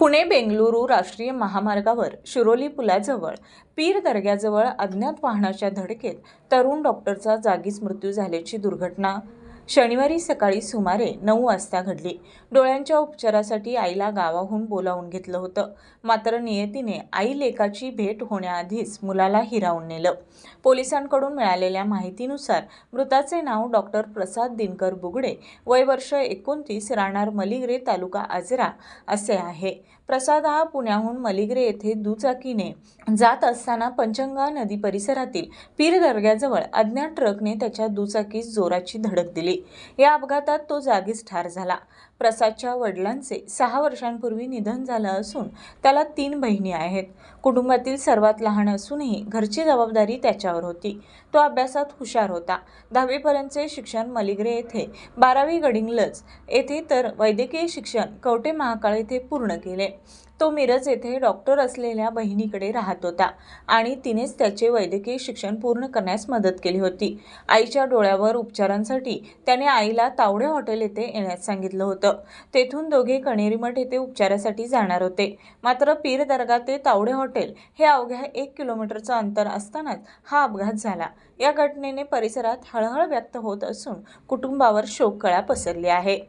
पुणे बेंगलुरू राष्ट्रीय महामार्गावर शिरोली पुलाजवळ पीर दर्ग्याजवळ अज्ञात वाहनाच्या धडकेत तरुण डॉक्टरचा जागीच मृत्यू झाल्याची दुर्घटना शनिवारी सकाळी सुमारे 9 वाजता घडली। डोळ्यांच्या उपचारासाठी आईला गावाहून बोलावून घेतलं होतं, मात्र नियतीने आई लेकाची भेट होण्याआधीच मुलाला हिरावून नेलं। पोलिसांकडून मिळालेल्या माहितीनुसार मृताचे नाव डॉक्टर प्रसाद दिनकर बुगडे, वय वर्ष 29, राहणार मलिग्रे, तालुका आजरा असे आहे। प्रसाद हा पुण्याहून मलिग्रे येथे दुचाकीने जात असताना पंचगंगा नदी परिसरातील पीर दर्ग्याजवळ अज्ञात ट्रकने त्याच्या दुचाकीस जोराची धडक दिली। या अपघातात तो जागीच ठार झाला। प्रसादच्या वडिलांचे 6 वर्षांपूर्वी निधन झालं असून त्याला 3 बहिणी आहेत। कुटुंबातील सर्वात लहान असूनही घरची जबाबदारी त्याच्यावर होती। तो अभ्यासात हुशार होता। 10वी पर्यंतचे शिक्षण मलिग्रे येथे, 12वी गडिंग्लज येथे तर वैद्यकीय शिक्षण कवठे महाकाळ येथे पूर्ण केले। तो मिरज येथे डॉक्टर असलेल्या बहिणीकडे राहत होता आणि तिनेच त्याचे वैद्यकीय शिक्षण पूर्ण करण्यास मदत केली होती। आईच्या डोळ्यावर उपचारांसाठी त्याने आईला तावडे हॉटेल येथे येण्यास सांगितलं होतं। तेथून दोघे कणेरी मठ येथे उपचारासाठी जाणार होते, मात्र पीर दर्गा ते तावडे हॉटेल हे अवघ्या 1 किलोमीटरचं अंतर असतानाच हा अपघात झाला। या घटनेने परिसरात हळहळ व्यक्त होत असून कुटुंबावर शोककळा पसरली आहे।